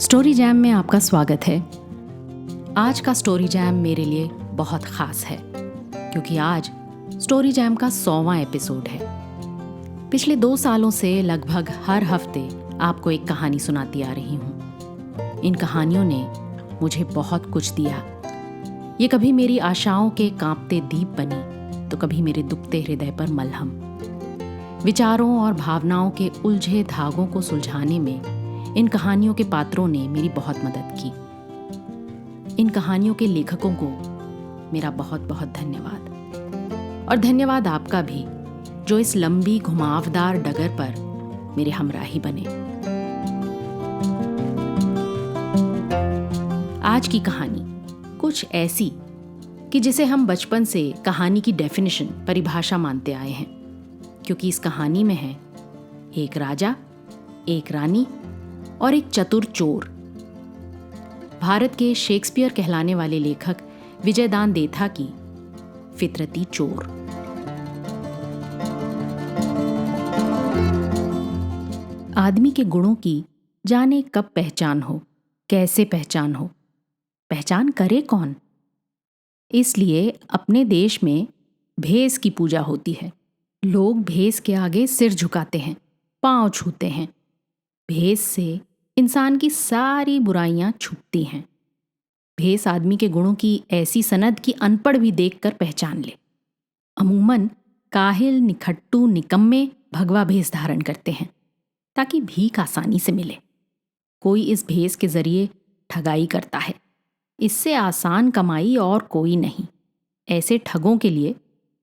Story jam में आपका स्वागत है। आज का स्टोरी जैम मेरे लिए बहुत ख़ास है क्योंकि आज स्टोरी जैम का 100वां एपिसोड है। पिछले 2 सालों से लगभग हर हफ्ते आपको एक कहानी सुनाती आ रही हूँ। इन कहानियों ने मुझे बहुत कुछ दिया। ये कभी मेरी आशाओं के कांपते दीप बनी तो कभी मेरे दुखते हृदय पर मलहम। विचारों और भावनाओं के उलझे धागों को सुलझाने में इन कहानियों के पात्रों ने मेरी बहुत मदद की। इन कहानियों के लेखकों को मेरा बहुत बहुत धन्यवाद। और धन्यवाद आपका भी जो इस लंबी घुमावदार डगर पर मेरे हमराही बने। आज की कहानी कुछ ऐसी कि जिसे हम बचपन से कहानी की डेफिनेशन, परिभाषा मानते आए हैं, क्योंकि इस कहानी में है एक राजा, एक रानी और एक चतुर चोर। भारत के शेक्सपियर कहलाने वाले लेखक विजयदान देथा की फितरती चोर। आदमी के गुणों की जाने कब पहचान हो, कैसे पहचान हो, पहचान करे कौन। इसलिए अपने देश में भेस की पूजा होती है। लोग भेस के आगे सिर झुकाते हैं, पांव छूते हैं। भेस से इंसान की सारी बुराइयां छुपती हैं। भेस आदमी के गुणों की ऐसी सनद की अनपढ़ भी देखकर पहचान ले। अमूमन काहिल, निखट्टू, निकम्मे भगवा भेस धारण करते हैं ताकि भीख आसानी से मिले। कोई इस भेस के जरिए ठगाई करता है। इससे आसान कमाई और कोई नहीं। ऐसे ठगों के लिए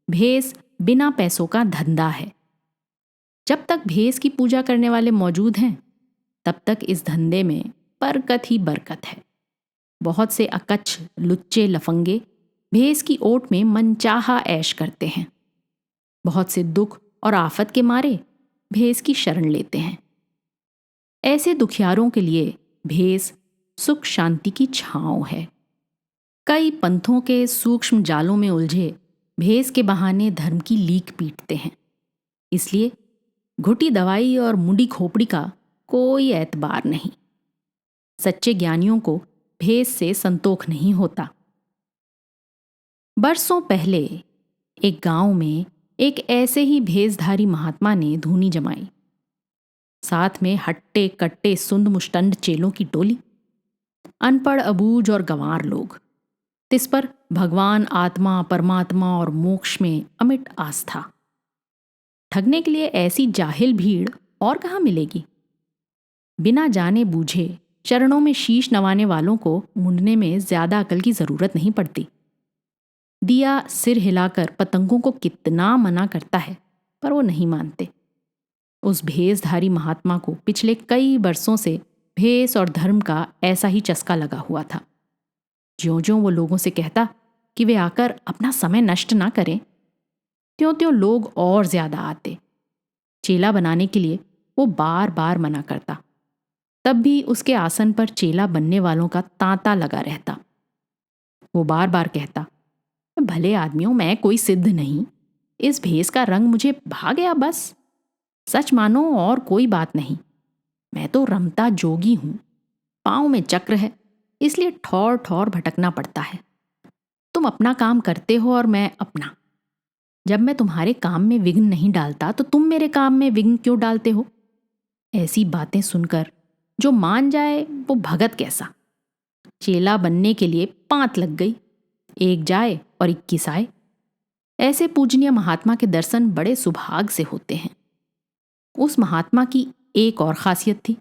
भेस बिना पैसों का धंधा है। जब तक भेस की पूजा करने वाले मौजूद हैं तब तक इस धंधे में बरकत ही बरकत है। बहुत से अकच्छ, लुच्चे, लफंगे भेस की ओट में मनचाहा ऐश करते हैं। बहुत से दुख और आफत के मारे भेस की शरण लेते हैं। ऐसे दुखियारों के लिए भेस सुख शांति की छांव है। कई पंथों के सूक्ष्म जालों में उलझे भेस के बहाने धर्म की लीक पीटते हैं। इसलिए घुटी दवाई और मुंडी खोपड़ी का कोई एतबार नहीं। सच्चे ज्ञानियों को भेस से संतोख नहीं होता। बरसों पहले एक गांव में एक ऐसे ही भेसधारी महात्मा ने धूनी जमाई। साथ में हट्टे कट्टे सुंद मुष्टंड चेलों की टोली, अनपढ़ अबूझ और गंवार लोग, तिस पर भगवान, आत्मा, परमात्मा और मोक्ष में अमिट आस्था। ठगने के लिए ऐसी जाहिल भीड़ और कहाँ मिलेगी। बिना जाने बूझे चरणों में शीश नवाने वालों को मुंडने में ज्यादा अकल की जरूरत नहीं पड़ती। दिया सिर हिलाकर पतंगों को कितना मना करता है, पर वो नहीं मानते। उस भेसधारी महात्मा को पिछले कई बरसों से भेस और धर्म का ऐसा ही चस्का लगा हुआ था। ज्यों-ज्यों वो लोगों से कहता कि वे आकर अपना समय नष्ट ना करें, त्यों-त्यों लोग और ज्यादा आते। चेला बनाने के लिए वो बार बार मना करता, तब भी उसके आसन पर चेला बनने वालों का तांता लगा रहता। वो बार बार कहता, भले आदमियों, मैं कोई सिद्ध नहीं, इस भेस का रंग मुझे भा गया बस। सच मानो और कोई बात नहीं, मैं तो रमता जोगी हूं। पांव में चक्र है, इसलिए ठौर ठौर भटकना पड़ता है। तुम अपना काम करते हो और मैं अपना। जब मैं तुम्हारे काम में विघ्न नहीं डालता तो तुम मेरे काम में विघ्न क्यों डालते हो। ऐसी बातें सुनकर जो मान जाए वो भगत कैसा। चेला बनने के लिए 5 लग गई, 1 जाए और 21 आए। ऐसे पूजनीय महात्मा के दर्शन बड़े सुभाग से होते हैं। उस महात्मा की एक और खासियत थी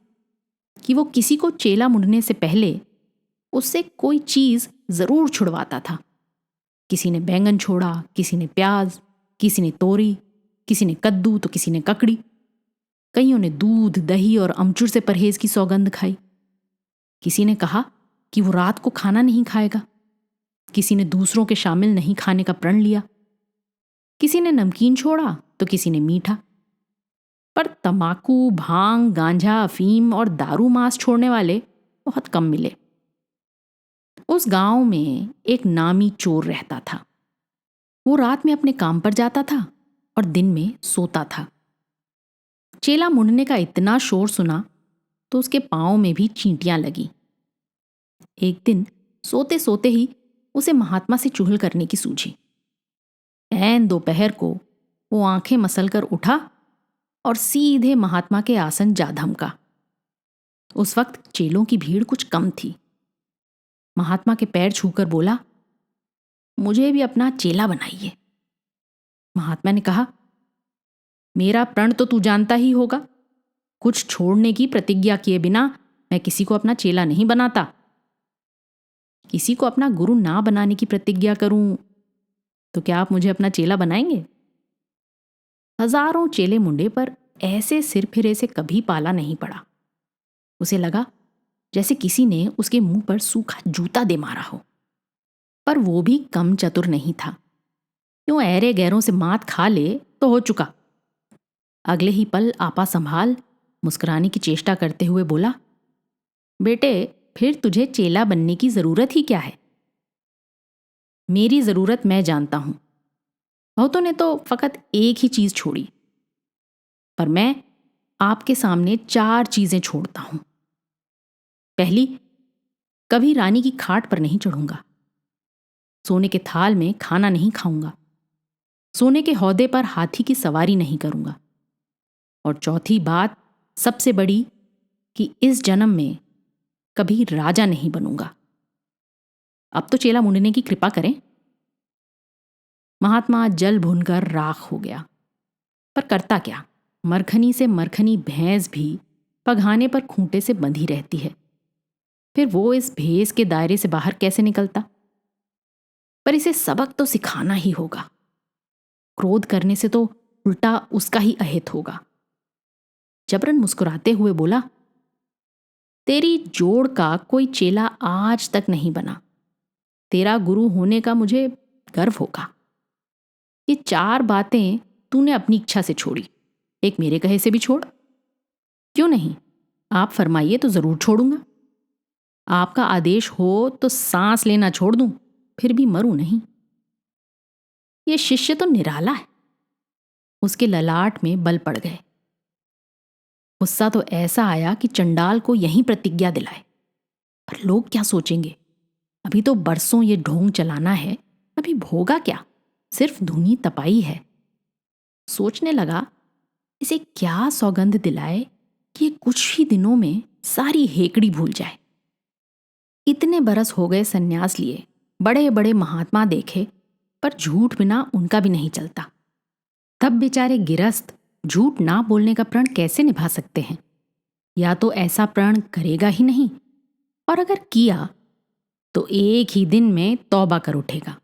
कि वो किसी को चेला मुंडने से पहले उससे कोई चीज जरूर छुड़वाता था। किसी ने बैंगन छोड़ा, किसी ने प्याज, किसी ने तोरी, किसी ने कद्दू तो किसी ने ककड़ी। कईयों ने दूध, दही और अमचूर से परहेज की सौगंध खाई। किसी ने कहा कि वो रात को खाना नहीं खाएगा। किसी ने दूसरों के शामिल नहीं खाने का प्रण लिया। किसी ने नमकीन छोड़ा तो किसी ने मीठा। पर तंबाकू, भांग, गांजा, अफीम और दारू मांस छोड़ने वाले बहुत कम मिले। उस गांव में एक नामी चोर रहता था। वो रात में अपने काम पर जाता था और दिन में सोता था। चेला मुंडने का इतना शोर सुना तो उसके पाँव में भी चींटियां लगी। एक दिन सोते सोते ही उसे महात्मा से चुगल करने की सूझी। ऐन दोपहर को वो आंखें मसलकर उठा और सीधे महात्मा के आसन जा धमका। उस वक्त चेलों की भीड़ कुछ कम थी। महात्मा के पैर छूकर बोला, मुझे भी अपना चेला बनाइए। महात्मा ने कहा, मेरा प्रण तो तू जानता ही होगा। कुछ छोड़ने की प्रतिज्ञा किए बिना मैं किसी को अपना चेला नहीं बनाता। किसी को अपना गुरु ना बनाने की प्रतिज्ञा करूं तो क्या आप मुझे अपना चेला बनाएंगे? हजारों चेले मुंडे पर ऐसे सिर फिरे से कभी पाला नहीं पड़ा। उसे लगा जैसे किसी ने उसके मुंह पर सूखा जूता दे मारा हो। पर वो भी कम चतुर नहीं था। यूं ऐरे गैरों से मात खा ले तो हो चुका। अगले ही पल आपा संभाल मुस्कुराने की चेष्टा करते हुए बोला, बेटे, फिर तुझे चेला बनने की जरूरत ही क्या है? मेरी जरूरत मैं जानता हूं। बहुतों ने तो फकत एक ही चीज छोड़ी, पर मैं आपके सामने 4 चीजें छोड़ता हूं। पहली, कभी रानी की खाट पर नहीं चढ़ूंगा। सोने के थाल में खाना नहीं खाऊंगा। सोने के हौदे पर हाथी की सवारी नहीं करूंगा। और चौथी बात, सबसे बड़ी, कि इस जन्म में कभी राजा नहीं बनूंगा। अब तो चेला मुंडने की कृपा करें। महात्मा जल भुनकर राख हो गया। पर करता क्या? मरखनी से मरखनी भैंस भी पघाने पर खूंटे से बंधी रहती है। फिर वो इस भेस के दायरे से बाहर कैसे निकलता? पर इसे सबक तो सिखाना ही होगा। क्रोध करने से तो उल्टा उसका ही अहित होगा। जबरन मुस्कुराते हुए बोला, तेरी जोड़ का कोई चेला आज तक नहीं बना। तेरा गुरु होने का मुझे गर्व होगा। ये 4 बातें तूने अपनी इच्छा से छोड़ी, एक मेरे कहे से भी छोड़। क्यों नहीं? आप फरमाइए तो जरूर छोड़ूंगा। आपका आदेश हो तो सांस लेना छोड़ दूं, फिर भी मरूं नहीं। ये शिष्य तो निराला है। उसके ललाट में बल पड़ गए। गुस्सा तो ऐसा आया कि चंडाल को यहीं प्रतिज्ञा दिलाए। पर लोग क्या सोचेंगे? अभी तो बरसों ये ढोंग चलाना है, अभी भोगा क्या? सिर्फ धुनी तपाई है। सोचने लगा, इसे क्या सौगंध दिलाए कि ये कुछ ही दिनों में सारी हेकड़ी भूल जाए। इतने बरस हो गए सन्यास लिए, बड़े बड़े महात्मा देखे, पर झूठ बिना उनका भी नहीं चलता। तब बेचारे गिरस्थ झूठ ना बोलने का प्रण कैसे निभा सकते हैं? या तो ऐसा प्रण करेगा ही नहीं, और अगर किया तो एक ही दिन में तौबा कर उठेगा।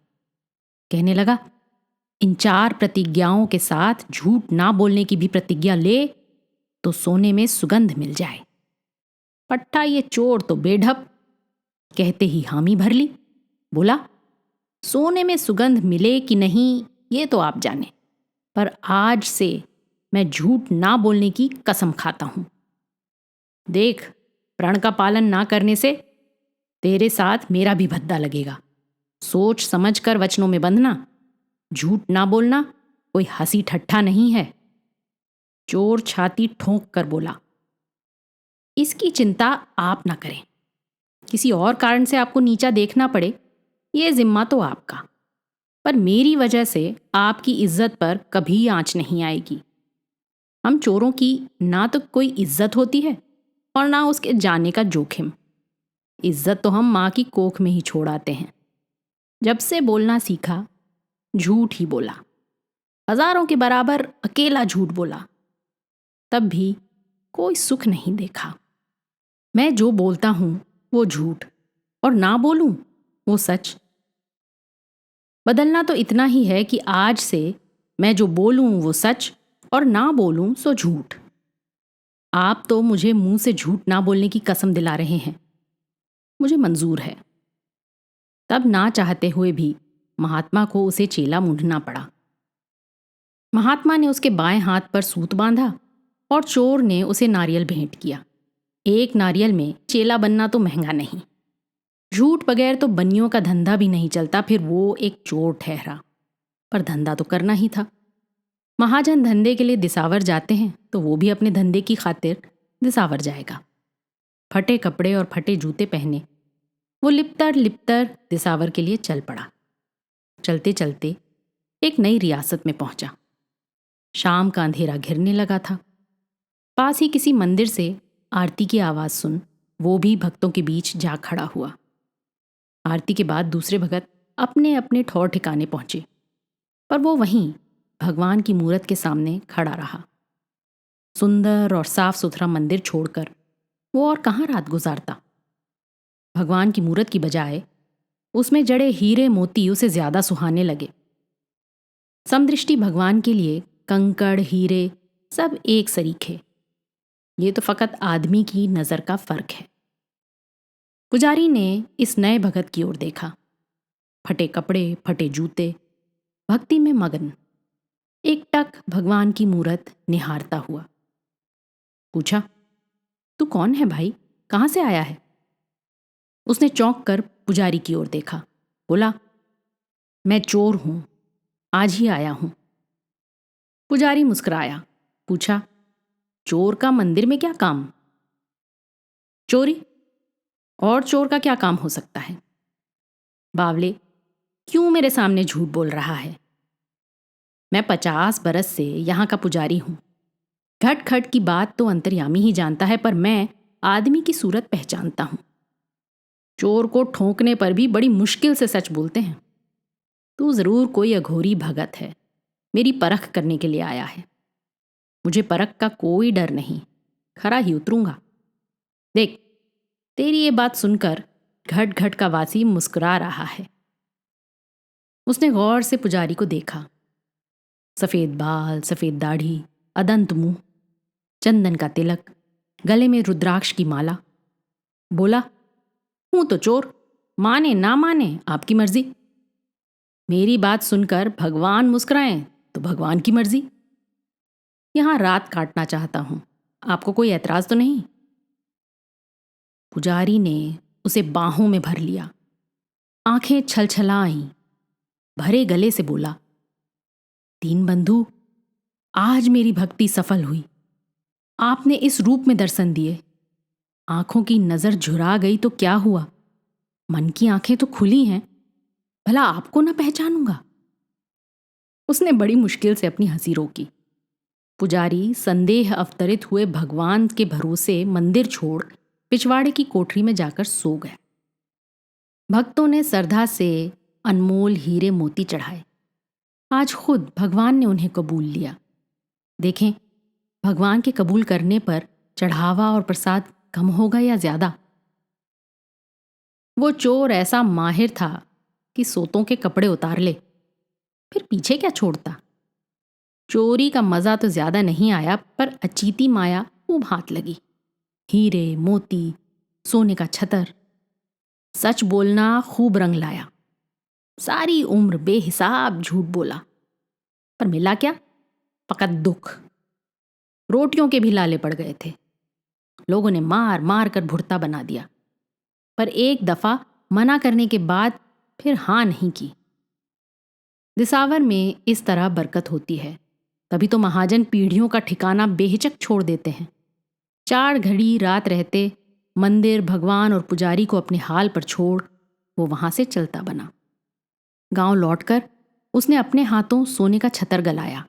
कहने लगा, इन 4 प्रतिज्ञाओं के साथ झूठ ना बोलने की भी प्रतिज्ञा ले तो सोने में सुगंध मिल जाए। पट्टा ये चोर तो बेढप। कहते ही हामी भर ली। बोला, सोने में सुगंध मिले कि नहीं ये तो आप जाने, पर आज से मैं झूठ ना बोलने की कसम खाता हूं। देख, प्रण का पालन ना करने से तेरे साथ मेरा भी भद्दा लगेगा। सोच समझ कर वचनों में बंधना। झूठ ना बोलना कोई हंसी ठट्ठा नहीं है। चोर छाती ठोंक कर बोला, इसकी चिंता आप ना करें। किसी और कारण से आपको नीचा देखना पड़े, ये जिम्मा तो आपका, पर मेरी वजह से आपकी इज्जत पर कभी आंच नहीं आएगी। हम चोरों की ना तो कोई इज्जत होती है और ना उसके जाने का जोखिम। इज्जत तो हम माँ की कोख में ही छोड़ आते हैं। जब से बोलना सीखा, झूठ ही बोला। हजारों के बराबर अकेला झूठ बोला, तब भी कोई सुख नहीं देखा। मैं जो बोलता हूं वो झूठ, और ना बोलूं वो सच। बदलना तो इतना ही है कि आज से मैं जो बोलूं वो सच और ना बोलूं सो झूठ। आप तो मुझे मुंह से झूठ ना बोलने की कसम दिला रहे हैं, मुझे मंजूर है। तब ना चाहते हुए भी महात्मा को उसे चेला मूंढना पड़ा। महात्मा ने उसके बाएं हाथ पर सूत बांधा और चोर ने उसे नारियल भेंट किया। एक नारियल में चेला बनना तो महंगा नहीं। झूठ बगैर तो बनियों का धंधा भी नहीं चलता, फिर वो एक चोर ठहरा। पर धंधा तो करना ही था। महाजन धंधे के लिए दिसावर जाते हैं तो वो भी अपने धंधे की खातिर दिसावर जाएगा। फटे कपड़े और फटे जूते पहने वो लिपतर लिपतर दिसावर के लिए चल पड़ा। चलते चलते एक नई रियासत में पहुंचा। शाम का अंधेरा घिरने लगा था। पास ही किसी मंदिर से आरती की आवाज सुन वो भी भक्तों के बीच जा खड़ा हुआ। आरती के बाद दूसरे भगत अपने अपने ठौर ठिकाने पहुंचे, पर वो वहीं भगवान की मूरत के सामने खड़ा रहा। सुंदर और साफ सुथरा मंदिर छोड़कर वो और कहाँ रात गुजारता। भगवान की मूरत की बजाय उसमें जड़े हीरे मोती उसे ज्यादा सुहाने लगे। समदृष्टि भगवान के लिए कंकड़ हीरे सब एक सरीखे। ये तो फकत आदमी की नजर का फर्क है। पुजारी ने इस नए भगत की ओर देखा। फटे कपड़े, फटे जूते, भक्ति में मगन, एक टक भगवान की मूरत निहारता हुआ। पूछा, तू कौन है भाई, कहाँ से आया है? उसने चौंक कर पुजारी की ओर देखा। बोला, मैं चोर हूं, आज ही आया हूं। पुजारी मुस्कुराया। पूछा, चोर का मंदिर में क्या काम? चोरी, और चोर का क्या काम हो सकता है? बावले, क्यों मेरे सामने झूठ बोल रहा है? मैं 50 बरस से यहां का पुजारी हूं। घट खट की बात तो अंतर्यामी ही जानता है, पर मैं आदमी की सूरत पहचानता हूं। चोर को ठोंकने पर भी बड़ी मुश्किल से सच बोलते हैं। तू जरूर कोई अघोरी भगत है, मेरी परख करने के लिए आया है। मुझे परख का कोई डर नहीं, खरा ही उतरूंगा। देख, तेरी ये बात सुनकर घट घट का वासी मुस्कुरा रहा है। उसने गौर से पुजारी को देखा। सफेद बाल, सफेद दाढ़ी, अदंत मुंह, चंदन का तिलक, गले में रुद्राक्ष की माला। बोला, हूं तो चोर, माने ना माने आपकी मर्जी। मेरी बात सुनकर भगवान मुस्कुराएं तो भगवान की मर्जी। यहां रात काटना चाहता हूं, आपको कोई ऐतराज तो नहीं? पुजारी ने उसे बाहों में भर लिया। आंखें छलछला आईं। भरे गले से बोला, दीनबंधु, आज मेरी भक्ति सफल हुई। आपने इस रूप में दर्शन दिए। आंखों की नजर झुरा गई तो क्या हुआ, मन की आंखें तो खुली हैं। भला आपको ना पहचानूंगा? उसने बड़ी मुश्किल से अपनी हंसी रोकी। पुजारी संदेह अवतरित हुए भगवान के भरोसे मंदिर छोड़ पिछवाड़े की कोठरी में जाकर सो गया। भक्तों ने श्रद्धा से अनमोल हीरे मोती चढ़ाए। आज खुद भगवान ने उन्हें कबूल लिया। देखें, भगवान के कबूल करने पर चढ़ावा और प्रसाद कम होगा या ज्यादा? वो चोर ऐसा माहिर था कि सोतों के कपड़े उतार ले, फिर पीछे क्या छोड़ता। चोरी का मजा तो ज्यादा नहीं आया, पर अचीती माया खूब हाथ लगी। हीरे मोती, सोने का छतर, सच बोलना खूब रंग लाया। सारी उम्र बेहिसाब झूठ बोला, पर मिला क्या? फकत दुख। रोटियों के भी लाले पड़ गए थे। लोगों ने मार मार कर भुर्ता बना दिया, पर एक दफा मना करने के बाद फिर हां नहीं की। दिसावर में इस तरह बरकत होती है, तभी तो महाजन पीढ़ियों का ठिकाना बेहिचक छोड़ देते हैं। 4 घड़ी रात रहते मंदिर, भगवान और पुजारी को अपने हाल पर छोड़ वो वहां से चलता बना। गांव लौटकर उसने अपने हाथों सोने का छतर गलाया,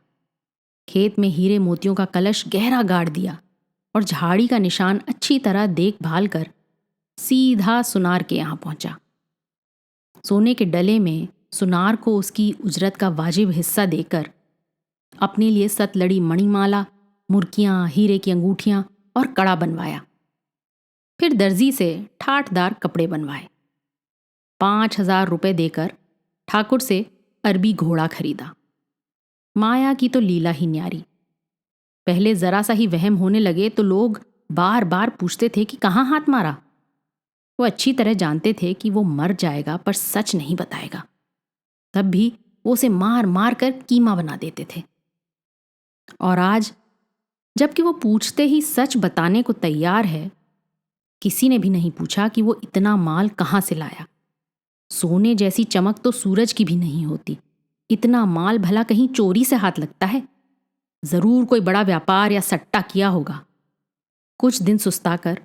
खेत में हीरे मोतियों का कलश गहरा गाड़ दिया और झाड़ी का निशान अच्छी तरह देखभाल कर सीधा सुनार के यहां पहुंचा। सोने के डले में सुनार को उसकी उजरत का वाजिब हिस्सा देकर अपने लिए सतलड़ी मणिमाला, मुर्कियां, हीरे की अंगूठियां और कड़ा बनवाया। फिर दर्जी से ठाठदार कपड़े बनवाए। 5,000 रुपए देकर ठाकुर से अरबी घोड़ा खरीदा। माया की तो लीला ही न्यारी। पहले जरा सा ही वहम होने लगे तो लोग बार बार पूछते थे कि कहाँ हाथ मारा। वो अच्छी तरह जानते थे कि वो मर जाएगा, पर सच नहीं बताएगा। तब भी वो उसे मार मार कर कीमा बना देते थे। और आज जबकि वो पूछते ही सच बताने को तैयार है, किसी ने भी नहीं पूछा कि वो इतना माल कहाँ से लाया। सोने जैसी चमक तो सूरज की भी नहीं होती। इतना माल भला कहीं चोरी से हाथ लगता है? जरूर कोई बड़ा व्यापार या सट्टा किया होगा। कुछ दिन सुस्ताकर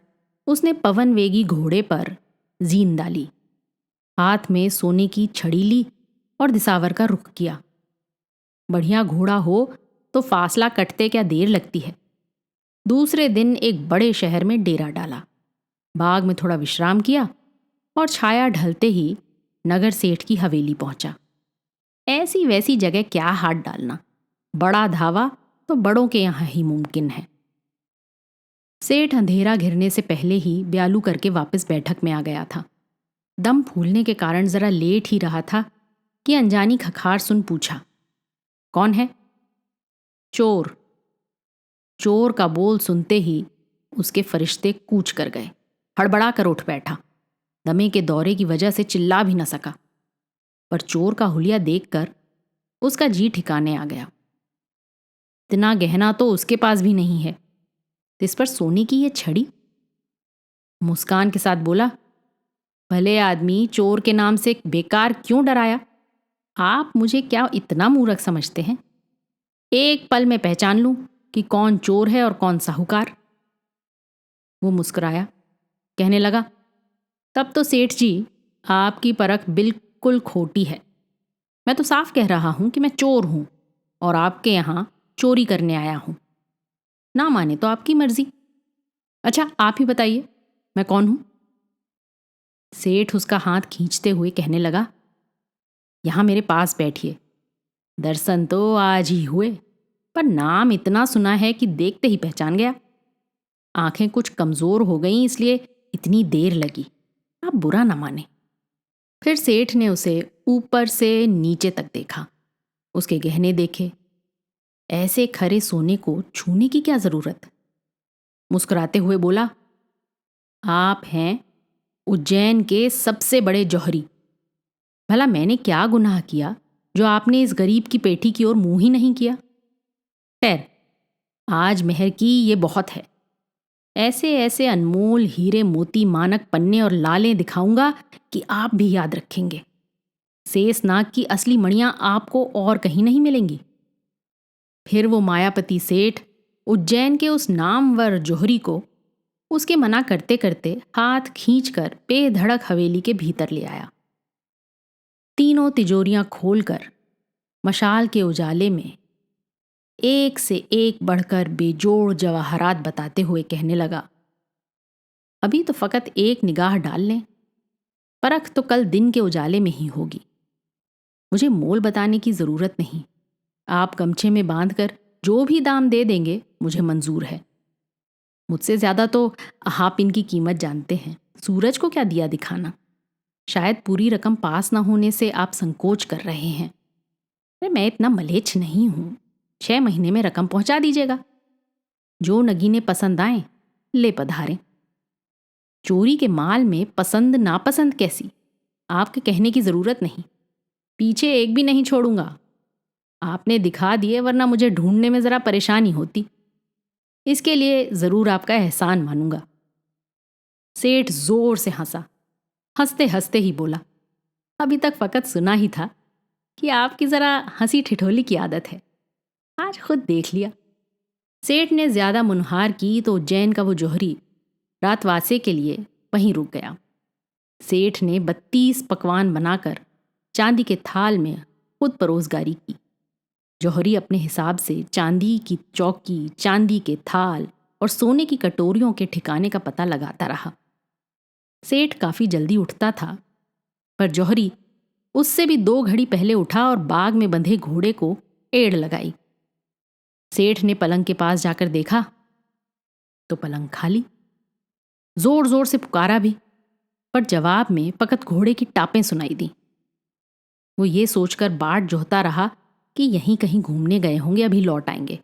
उसने पवन वेगी घोड़े पर जीन डाली, हाथ में सोने की छड़ी ली और दिसावर का रुख किया। बढ़िया घोड़ा हो तो फासला कटते क्या देर लगती है। दूसरे दिन एक बड़े शहर में डेरा डाला, बाग में थोड़ा विश्राम किया और छाया ढलते ही नगर सेठ की हवेली पहुंचा। ऐसी वैसी जगह क्या हाथ डालना, बड़ा धावा तो बड़ों के यहां ही मुमकिन है। सेठ अंधेरा घिरने से पहले ही ब्यालू करके वापस बैठक में आ गया था। दम फूलने के कारण जरा लेट ही रहा था कि अनजानी खखार सुन पूछा, कौन है? चोर। चोर का बोल सुनते ही उसके फरिश्ते कूच कर गए। हड़बड़ा कर उठ बैठा, दमे के दौरे की वजह से चिल्ला भी न सका, पर चोर का हुलिया देखकर उसका जी ठिकाने आ गया। इतना गहना तो उसके पास भी नहीं है, तो इस पर सोने की ये छड़ी। मुस्कान के साथ बोला, भले आदमी, चोर के नाम से बेकार क्यों डराया? आप मुझे क्या इतना मूर्ख समझते हैं? एक पल में पहचान लूं कि कौन चोर है और कौन साहूकार। वो मुस्कुराया, कहने लगा, तब तो सेठ जी आपकी परख बिल्कुल खोटी है। मैं तो साफ कह रहा हूं कि मैं चोर हूं और आपके यहां चोरी करने आया हूं। ना माने तो आपकी मर्जी। अच्छा, आप ही बताइए, मैं कौन हूं? सेठ उसका हाथ खींचते हुए कहने लगा, यहां मेरे पास बैठिए। दर्शन तो आज ही हुए, पर नाम इतना सुना है कि देखते ही पहचान गया। आंखें कुछ कमजोर हो गईं, इसलिए इतनी देर लगी। आप बुरा ना माने। फिर सेठ ने उसे ऊपर से नीचे तक देखा, उसके गहने देखे। ऐसे खरे सोने को छूने की क्या जरूरत? मुस्कुराते हुए बोला, आप हैं उज्जैन के सबसे बड़े जौहरी। भला मैंने क्या गुनाह किया जो आपने इस गरीब की पेठी की ओर मुंह ही नहीं किया? खैर, आज मेहर की ये बहुत है। ऐसे ऐसे अनमोल हीरे मोती मानक पन्ने और लालें दिखाऊंगा कि आप भी याद रखेंगे। शेषनाग की असली मणियां आपको और कहीं नहीं मिलेंगी। फिर वो मायापति सेठ उज्जैन के उस नामवर जौहरी को उसके मना करते करते हाथ खींचकर बेधड़क हवेली के भीतर ले आया। तीनों तिजोरियां खोलकर मशाल के उजाले में एक से एक बढ़कर बेजोड़ जवाहरात बताते हुए कहने लगा, अभी तो फकत एक निगाह डाल लें, परख तो कल दिन के उजाले में ही होगी। मुझे मोल बताने की जरूरत नहीं। आप गमछे में बांधकर जो भी दाम दे देंगे मुझे मंजूर है। मुझसे ज्यादा तो आप इनकी कीमत जानते हैं। सूरज को क्या दिया दिखाना। शायद पूरी रकम पास ना होने से आप संकोच कर रहे हैं। अरे मैं इतना मलेच्छ नहीं हूं। 6 महीने में रकम पहुंचा दीजिएगा। जो नगीने पसंद आए ले पधारें। चोरी के माल में पसंद नापसंद कैसी, आपके कहने की जरूरत नहीं। पीछे एक भी नहीं छोड़ूंगा। आपने दिखा दिए, वरना मुझे ढूंढने में जरा परेशानी होती। इसके लिए जरूर आपका एहसान मानूंगा। सेठ जोर से हंसा, हंसते हंसते ही बोला, अभी तक फकत सुना ही था कि आपकी जरा हंसी ठिठोली की आदत है। आज खुद देख लिया। सेठ ने ज्यादा मुनहार की तो उज्जैन का वो जौहरी रातवासे के लिए वहीं रुक गया। सेठ ने 32 पकवान बनाकर चांदी के थाल में खुद परोसगारी की। जौहरी अपने हिसाब से चांदी की चौकी, चांदी के थाल और सोने की कटोरियों के ठिकाने का पता लगाता रहा। सेठ काफी जल्दी उठता था, पर जौहरी उससे भी 2 घड़ी पहले उठा और बाग में बंधे घोड़े को एड़ लगाई। सेठ ने पलंग के पास जाकर देखा तो पलंग खाली। जोर जोर से पुकारा भी, पर जवाब में फकत घोड़े की टापें सुनाई दी। वो ये सोचकर बाट जोहता रहा कि यहीं कहीं घूमने गए होंगे, अभी लौट आएंगे।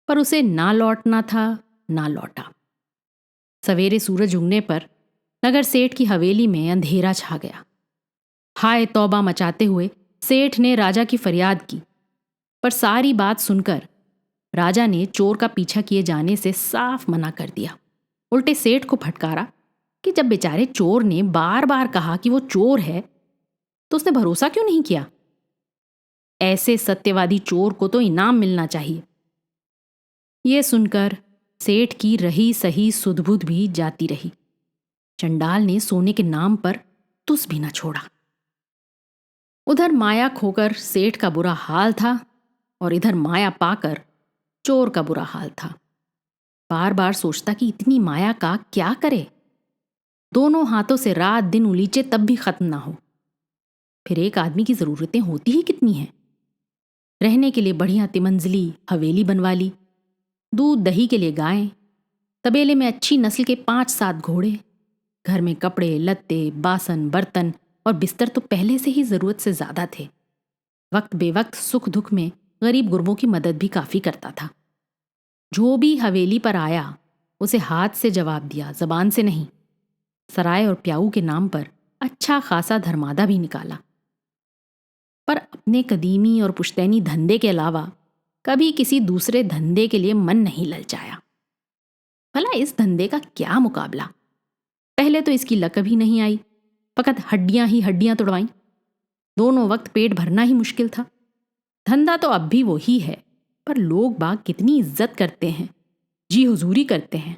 पर उसे ना लौटना था, ना लौटा। सवेरे सूरज उगने पर नगर सेठ की हवेली में अंधेरा छा गया। हाय तौबा मचाते हुए सेठ ने राजा की फरियाद की, पर सारी बात सुनकर राजा ने चोर का पीछा किए जाने से साफ मना कर दिया। उल्टे सेठ को फटकारा कि जब बेचारे चोर ने बार बार कहा कि वो चोर है, तो उसने भरोसा क्यों नहीं किया? ऐसे सत्यवादी चोर को तो इनाम मिलना चाहिए। ये सुनकर सेठ की रही सही सुध-बुध भी जाती रही। चंडाल ने सोने के नाम पर तुस भी न छोड़ा। उधर माया खोकर सेठ का बुरा हाल था और इधर माया पाकर चोर का बुरा हाल था। बार बार सोचता कि इतनी माया का क्या करे। दोनों हाथों से रात दिन उलीचे तब भी खत्म ना हो। फिर एक आदमी की जरूरतें होती ही कितनी हैं। रहने के लिए बढ़िया तिमंजली हवेली बनवा ली, दूध दही के लिए गायें, तबेले में अच्छी नस्ल के 5-7 घोड़े, घर में कपड़े लत्ते बासन बर्तन और बिस्तर तो पहले से ही जरूरत से ज्यादा थे। वक्त बेवक्त सुख दुख में गरीब गुरबों की मदद भी काफी करता था। जो भी हवेली पर आया उसे हाथ से जवाब दिया, जबान से नहीं। सराय और प्याऊ के नाम पर अच्छा खासा धर्मादा भी निकाला। पर अपने कदीमी और पुश्तैनी धंधे के अलावा कभी किसी दूसरे धंधे के लिए मन नहीं ललचाया। भला इस धंधे का क्या मुकाबला। पहले तो इसकी लकब ही नहीं आई, फकत हड्डियां ही हड्डियां तुड़वाईं। दोनों वक्त पेट भरना ही मुश्किल था। धंधा तो अब भी वो ही है, पर लोग बाग कितनी इज्जत करते हैं, जी हुजूरी करते हैं।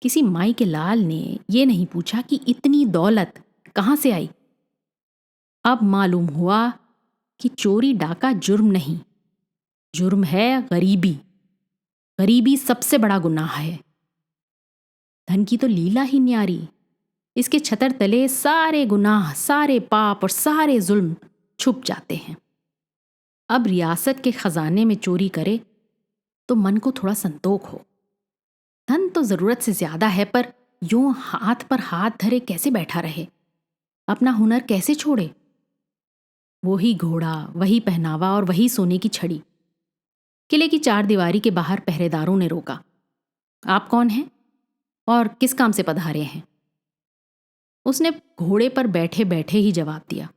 किसी माई के लाल ने ये नहीं पूछा कि इतनी दौलत कहां से आई। अब मालूम हुआ कि चोरी डाका जुर्म नहीं, जुर्म है गरीबी। गरीबी सबसे बड़ा गुनाह है। धन की तो लीला ही न्यारी। इसके छतर तले सारे गुनाह, सारे पाप और सारे जुल्म छुप जाते हैं। अब रियासत के खजाने में चोरी करे तो मन को थोड़ा संतोष हो। धन तो जरूरत से ज्यादा है, पर यूं हाथ पर हाथ धरे कैसे बैठा रहे, अपना हुनर कैसे छोड़े। वही घोड़ा, वही पहनावा और वही सोने की छड़ी। किले की 4 दीवारी के बाहर पहरेदारों ने रोका। आप कौन हैं और किस काम से पधारे हैं? उसने घोड़े पर बैठे बैठे ही जवाब दिया,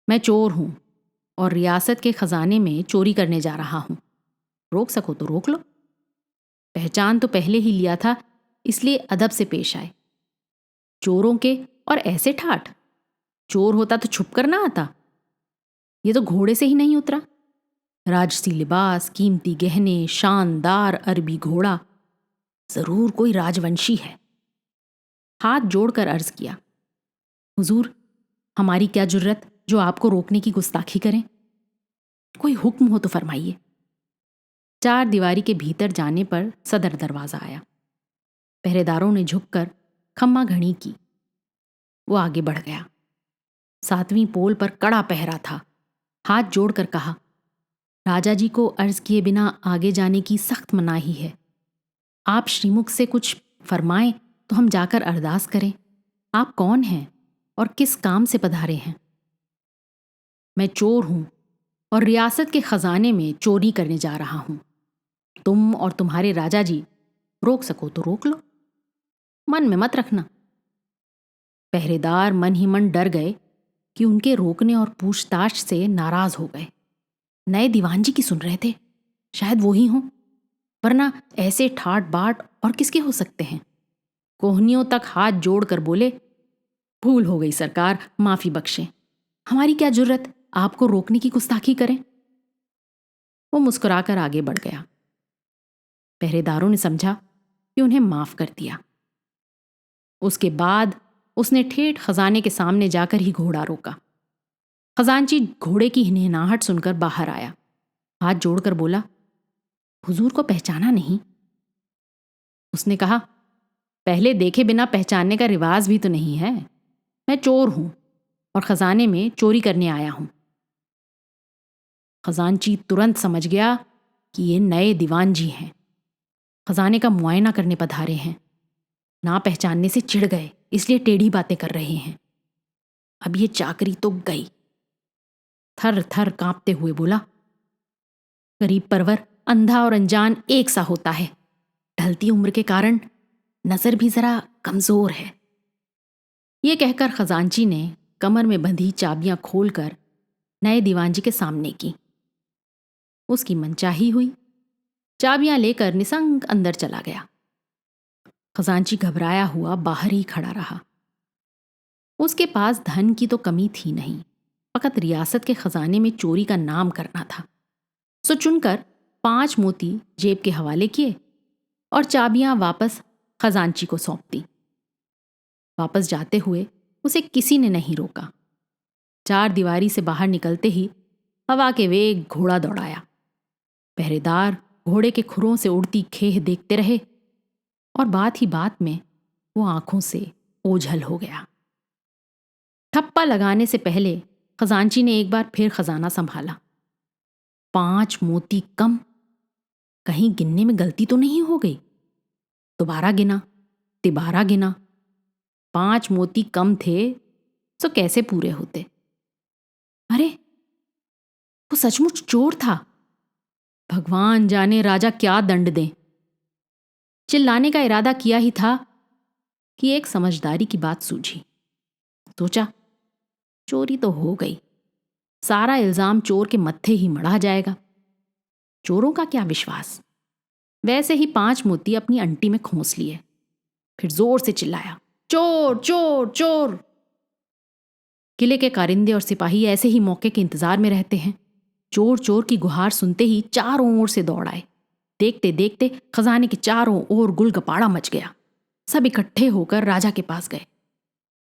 मैं चोर हूं और रियासत के खजाने में चोरी करने जा रहा हूं। रोक सको तो रोक लो। पहचान तो पहले ही लिया था, इसलिए अदब से पेश आए। चोरों के और ऐसे ठाठ। चोर होता तो छुप कर ना आता। ये तो घोड़े से ही नहीं उतरा। राजसी लिबास, कीमती गहने, शानदार अरबी घोड़ा, जरूर कोई राजवंशी है। हाथ जोड़कर अर्ज किया, हुजूर, हमारी क्या जुर्रत जो आपको रोकने की गुस्ताखी करें। कोई हुक्म हो तो फरमाइए। 4 दीवारी के भीतर जाने पर सदर दरवाजा आया। पहरेदारों ने झुककर खम्मा घड़ी की। वो आगे बढ़ गया। 7वीं पोल पर कड़ा पहरा था। हाथ जोड़कर कहा, राजा जी को अर्ज किए बिना आगे जाने की सख्त मनाही है। आप श्रीमुख से कुछ फरमाएं तो हम जाकर अरदास करें। आप कौन हैं और किस काम से पधारे हैं? मैं चोर हूं और रियासत के खजाने में चोरी करने जा रहा हूं। तुम और तुम्हारे राजा जी रोक सको तो रोक लो, मन में मत रखना। पहरेदार मन ही मन डर गए कि उनके रोकने और पूछताछ से नाराज हो गए। नए दीवान जी की सुन रहे थे, शायद वो ही हों, वरना ऐसे ठाट बाट और किसके हो सकते हैं। कोहनियों तक हाथ जोड़कर बोले, भूल हो गई सरकार, माफी बख्शें। हमारी क्या जुर्रत आपको रोकने की गुस्ताखी करें। वो मुस्कुराकर आगे बढ़ गया। पहरेदारों ने समझा कि उन्हें माफ कर दिया। उसके बाद उसने ठेठ खजाने के सामने जाकर ही घोड़ा रोका। खजांची घोड़े की हिनहिनाहट सुनकर बाहर आया। हाथ जोड़कर बोला, हुजूर को पहचाना नहीं? उसने कहा, पहले देखे बिना पहचानने का रिवाज भी तो नहीं है। मैं चोर हूं और खजाने में चोरी करने आया हूं। खजांची तुरंत समझ गया कि ये नए दीवान जी हैं, खजाने का मुआयना करने पधारे हैं। ना पहचानने से चिढ़ गए, इसलिए टेढ़ी बातें कर रहे हैं। अब ये चाकरी तो गई। थर थर कांपते हुए बोला, गरीब परवर अंधा और अनजान एक सा होता है। ढलती उम्र के कारण नजर भी जरा कमजोर है। ये कहकर खजांची ने कमर में बंधी चाबियां खोलकर नए दीवान जी के सामने की। उसकी मनचाही हुई। चाबियां लेकर निसंग अंदर चला गया। खजांची घबराया हुआ बाहर ही खड़ा रहा। उसके पास धन की तो कमी थी नहीं, फकत रियासत के खजाने में चोरी का नाम करना था। सो चुनकर 5 मोती जेब के हवाले किए और चाबियां वापस खजांची को सौंप दी। वापस जाते हुए उसे किसी ने नहीं रोका। चार दीवारी से बाहर निकलते ही हवा के वेग घोड़ा दौड़ाया। पहरेदार घोड़े के खुरों से उड़ती खेह देखते रहे और बात ही बात में वो आंखों से ओझल हो गया। ठप्पा लगाने से पहले खजांची ने एक बार फिर खजाना संभाला। 5 मोती कम, कहीं गिनने में गलती तो नहीं हो गई। दोबारा गिना, तिबारा गिना, 5 मोती कम थे तो कैसे पूरे होते? अरे वो सचमुच चोर था। भगवान जाने राजा क्या दंड दें। चिल्लाने का इरादा किया ही था कि एक समझदारी की बात सूझी। सोचा, चोरी तो हो गई, सारा इल्जाम चोर के मत्थे ही मढ़ा जाएगा। चोरों का क्या विश्वास। वैसे ही 5 मोती अपनी अंटी में खोंस लिए। फिर जोर से चिल्लाया, चोर चोर चोर। किले के कारिंदे और सिपाही ऐसे ही मौके के इंतजार में रहते हैं। चोर चोर की गुहार सुनते ही चारों ओर से दौड़ आए। देखते देखते खजाने के चारों ओर गुलगपाड़ा मच गया। सब इकट्ठे होकर राजा के पास गए।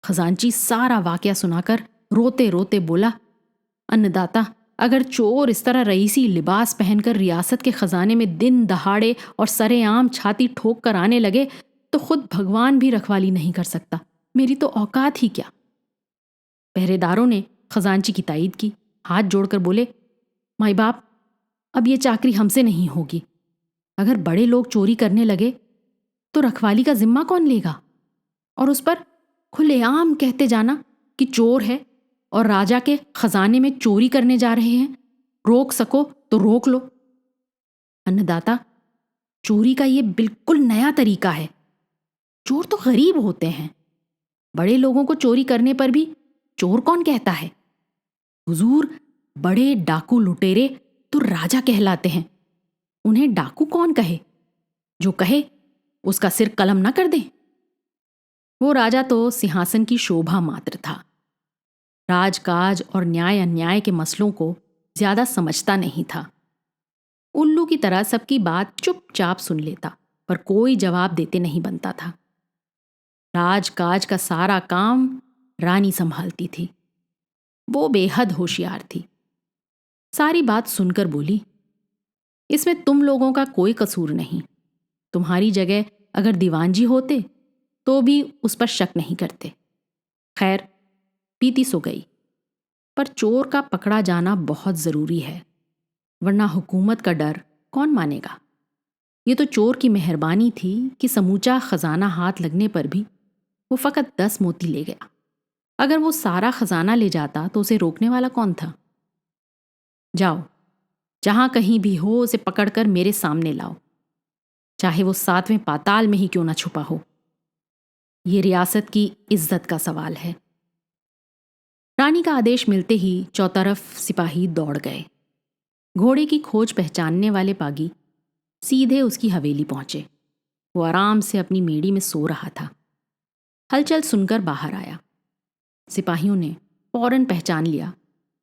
खजांची सारा वाकया सुनाकर रोते रोते बोला, अन्नदाता, अगर चोर इस तरह रईसी लिबास पहनकर रियासत के खजाने में दिन दहाड़े और सरेआम छाती ठोक कर आने लगे तो खुद भगवान भी रखवाली नहीं कर सकता। मेरी तो औकात ही क्या। पहरेदारों ने खजांची की ताईद की, हाथ जोड़कर बोले, माई बाप, अब ये चाकरी हमसे नहीं होगी। अगर बड़े लोग चोरी करने लगे तो रखवाली का जिम्मा कौन लेगा? और उस पर खुलेआम कहते जाना कि चोर है और राजा के खजाने में चोरी करने जा रहे हैं, रोक सको तो रोक लो। अन्नदाता, चोरी का ये बिल्कुल नया तरीका है। चोर तो गरीब होते हैं, बड़े लोगों को चोरी करने पर भी चोर कौन कहता है? हुजूर, बड़े डाकू लुटेरे तो राजा कहलाते हैं, उन्हें डाकू कौन कहे? जो कहे उसका सिर कलम ना कर दे। वो राजा तो सिंहासन की शोभा मात्र था। राजकाज और न्याय अन्याय के मसलों को ज्यादा समझता नहीं था। उल्लू की तरह सबकी बात चुपचाप सुन लेता, पर कोई जवाब देते नहीं बनता था। राजकाज का सारा काम रानी संभालती थी। वो बेहद होशियार थी। सारी बात सुनकर बोली, इसमें तुम लोगों का कोई कसूर नहीं। तुम्हारी जगह अगर दीवान जी होते तो भी उस पर शक नहीं करते। खैर, पीती सो गई। पर चोर का पकड़ा जाना बहुत जरूरी है, वरना हुकूमत का डर कौन मानेगा। ये तो चोर की मेहरबानी थी कि समूचा खजाना हाथ लगने पर भी वो फकत 10 मोती ले गया। अगर वो सारा खजाना ले जाता तो उसे रोकने वाला कौन था? जाओ, जहां कहीं भी हो उसे पकड़कर मेरे सामने लाओ, चाहे वो 7वें पाताल में ही क्यों ना छुपा हो। ये रियासत की इज्जत का सवाल है। रानी का आदेश मिलते ही चौतरफ सिपाही दौड़ गए। घोड़े की खोज पहचानने वाले पागी सीधे उसकी हवेली पहुंचे। वो आराम से अपनी मेड़ी में सो रहा था। हलचल सुनकर बाहर आया। सिपाहियों ने फौरन पहचान लिया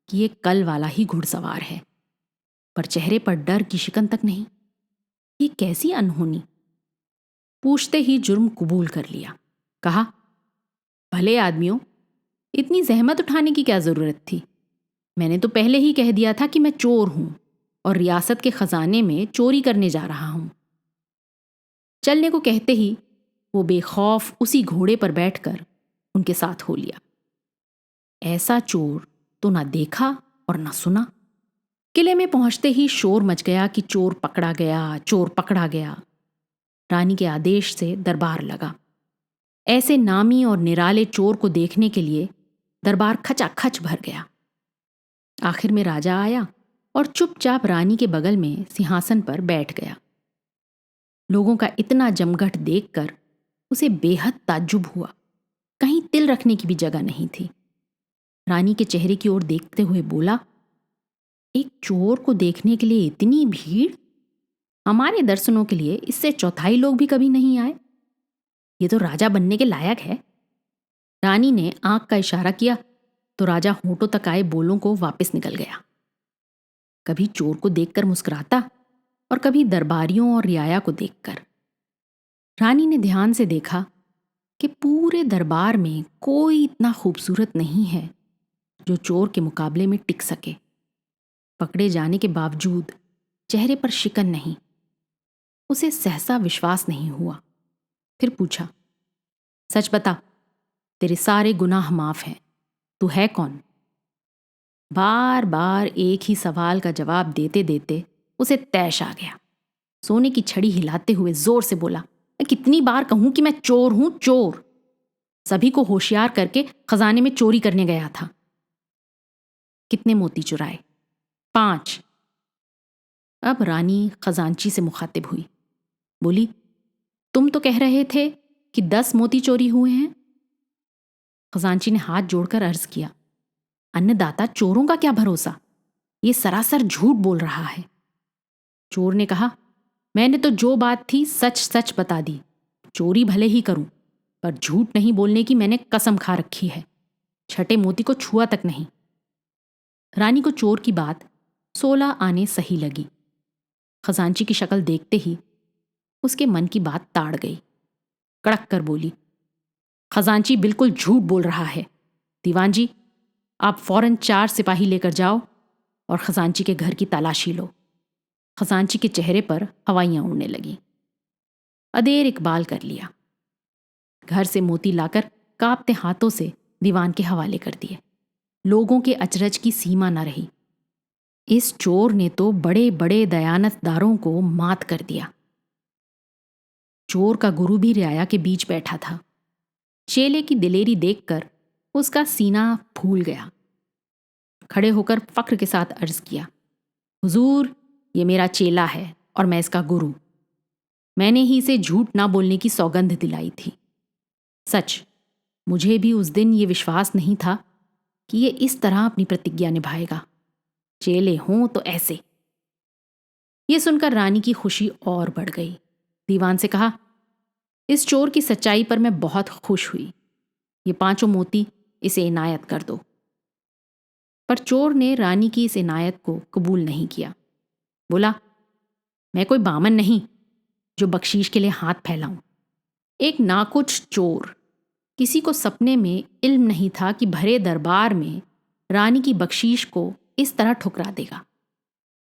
कि ये कल वाला ही घुड़सवार है, पर चेहरे पर डर की शिकन तक नहीं। ये कैसी अनहोनी। पूछते ही जुर्म कबूल कर लिया। कहा, भले आदमियों, इतनी जहमत उठाने की क्या जरूरत थी? मैंने तो पहले ही कह दिया था कि मैं चोर हूं और रियासत के खजाने में चोरी करने जा रहा हूं। चलने को कहते ही वो बेखौफ उसी घोड़े पर बैठकर उनके साथ हो लिया। ऐसा चोर तो ना देखा और ना सुना। किले में पहुंचते ही शोर मच गया कि चोर पकड़ा गया, चोर पकड़ा गया। रानी के आदेश से दरबार लगा। ऐसे नामी और निराले चोर को देखने के लिए दरबार खचाखच भर गया। आखिर में राजा आया और चुपचाप रानी के बगल में सिंहासन पर बैठ गया। लोगों का इतना जमघट देखकर उसे बेहद ताज्जुब हुआ। कहीं तिल रखने की भी जगह नहीं थी। रानी के चेहरे की ओर देखते हुए बोला, एक चोर को देखने के लिए इतनी भीड़? हमारे दर्शनों के लिए इससे चौथाई लोग भी कभी नहीं आए। ये तो राजा बनने के लायक है। रानी ने आंख का इशारा किया तो राजा होठों तक आए बोलों को वापस निकल गया। कभी चोर को देखकर मुस्कुराता और कभी दरबारियों और रियाया को देखकर। रानी ने ध्यान से देखा कि पूरे दरबार में कोई इतना खूबसूरत नहीं है जो चोर के मुकाबले में टिक सके। पकड़े जाने के बावजूद चेहरे पर शिकन नहीं। उसे सहसा विश्वास नहीं हुआ। फिर पूछा, सच बता, तेरे सारे गुनाह माफ हैं, तू है कौन? बार बार एक ही सवाल का जवाब देते देते उसे तैश आ गया। सोने की छड़ी हिलाते हुए जोर से बोला, मैं कितनी बार कहूं कि मैं चोर हूं, चोर। सभी को होशियार करके खजाने में चोरी करने गया था। कितने मोती चुराए? 5। अब रानी खजांची से मुखातिब हुई। बोली, तुम तो कह रहे थे कि 10 मोती चोरी हुए हैं। खजांची ने हाथ जोड़कर अर्ज किया, अन्नदाता, चोरों का क्या भरोसा, ये सरासर झूठ बोल रहा है। चोर ने कहा, मैंने तो जो बात थी सच सच बता दी। चोरी भले ही करूं, पर झूठ नहीं बोलने की मैंने कसम खा रखी है। छठे मोती को छुआ तक नहीं। रानी को चोर की बात 16 आने सही लगी। खजांची की शक्ल देखते ही उसके मन की बात ताड़ गई। कड़क कर बोली, खजांची बिल्कुल झूठ बोल रहा है। दीवान जी, आप फौरन 4 सिपाही लेकर जाओ और खजांची के घर की तलाशी लो। खजांची के चेहरे पर हवाइयां उड़ने लगीं। अदेर इकबाल कर लिया। घर से मोती लाकर कांपते हाथों से दीवान के हवाले कर दिए। लोगों के अचरज की सीमा न रही। इस चोर ने तो बड़े बड़े दयानतदारों को मात कर दिया। चोर का गुरु भी रियाया के बीच बैठा था। चेले की दिलेरी देखकर उसका सीना फूल गया। खड़े होकर फक्र के साथ अर्ज किया, हुजूर, ये मेरा चेला है और मैं इसका गुरु। मैंने ही इसे झूठ ना बोलने की सौगंध दिलाई थी। सच, मुझे भी उस दिन ये विश्वास नहीं था कि ये इस तरह अपनी प्रतिज्ञा निभाएगा। चेले हों तो ऐसे। ये सुनकर रानी की खुशी और बढ़ गई। दीवान से कहा, इस चोर की सच्चाई पर मैं बहुत खुश हुई। ये 5 मोती इसे इनायत कर दो। पर चोर ने रानी की इस इनायत को कबूल नहीं किया। बोला, मैं कोई बामन नहीं जो बख्शीश के लिए हाथ फैलाऊं। एक नाकुच चोर, किसी को सपने में इल्म नहीं था कि भरे दरबार में रानी की बख्शीश को इस तरह ठुकरा देगा।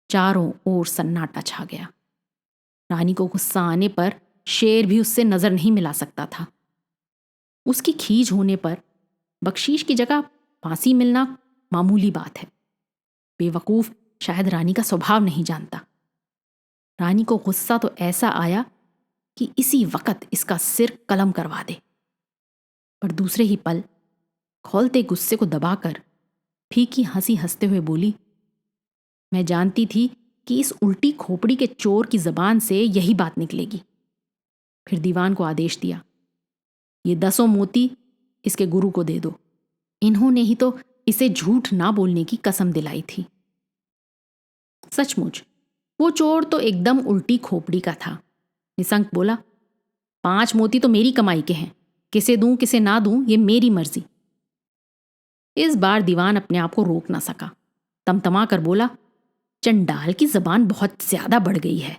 चारों ओर सन्नाटा छा गया। रानी को गुस्सा आने पर शेर भी उससे नजर नहीं मिला सकता था। उसकी खीज होने पर बख्शीश की जगह फांसी मिलना मामूली बात है। बेवकूफ शायद रानी का स्वभाव नहीं जानता। रानी को गुस्सा तो ऐसा आया कि इसी वक्त इसका सिर कलम करवा दे। पर दूसरे ही पल खौलते गुस्से को दबाकर फीकी हंसी हंसते हुए बोली, मैं जानती थी कि इस उल्टी खोपड़ी के चोर की जबान से यही बात निकलेगी। फिर दीवान को आदेश दिया, ये 10 मोती इसके गुरु को दे दो। इन्होंने ही तो इसे झूठ ना बोलने की कसम दिलाई थी। सचमुच वो चोर तो एकदम उल्टी खोपड़ी का था। निसंक बोला, 5 मोती तो मेरी कमाई के हैं। किसे दूं किसे ना दूं ये मेरी मर्जी। इस बार दीवान अपने आप को रोक ना सका। तमतमा कर बोला, चंडाल की जबान बहुत ज्यादा बढ़ गई है।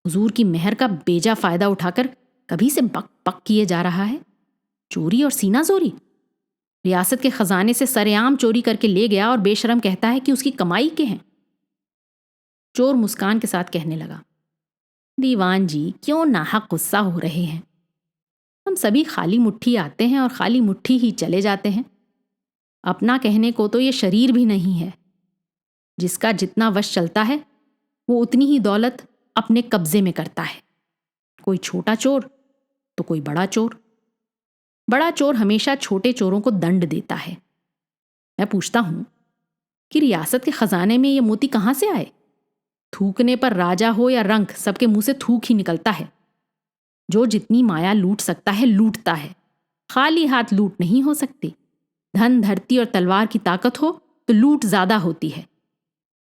हुजूर की मेहर का बेजा फायदा उठाकर कभी से बक पक किए जा रहा है। चोरी और सीना जोरी। रियासत के खजाने से सरेआम चोरी करके ले गया और बेशरम कहता है कि उसकी कमाई के हैं। चोर मुस्कान के साथ कहने लगा, दीवान जी क्यों नाहक गुस्सा हो रहे हैं। हम सभी खाली मुट्ठी आते हैं और खाली मुट्ठी ही चले जाते हैं। अपना कहने को तो ये शरीर भी नहीं है। जिसका जितना वश चलता है वो उतनी ही दौलत अपने कब्जे में करता है। कोई छोटा चोर तो कोई बड़ा चोर। बड़ा चोर हमेशा छोटे चोरों को दंड देता है। मैं पूछता हूं कि रियासत के खजाने में ये मोती कहां से आए? थूकने पर राजा हो या रंक, सबके मुंह से थूक ही निकलता है। जो जितनी माया लूट सकता है लूटता है। खाली हाथ लूट नहीं हो सकती। धन, धरती और तलवार की ताकत हो तो लूट ज्यादा होती है।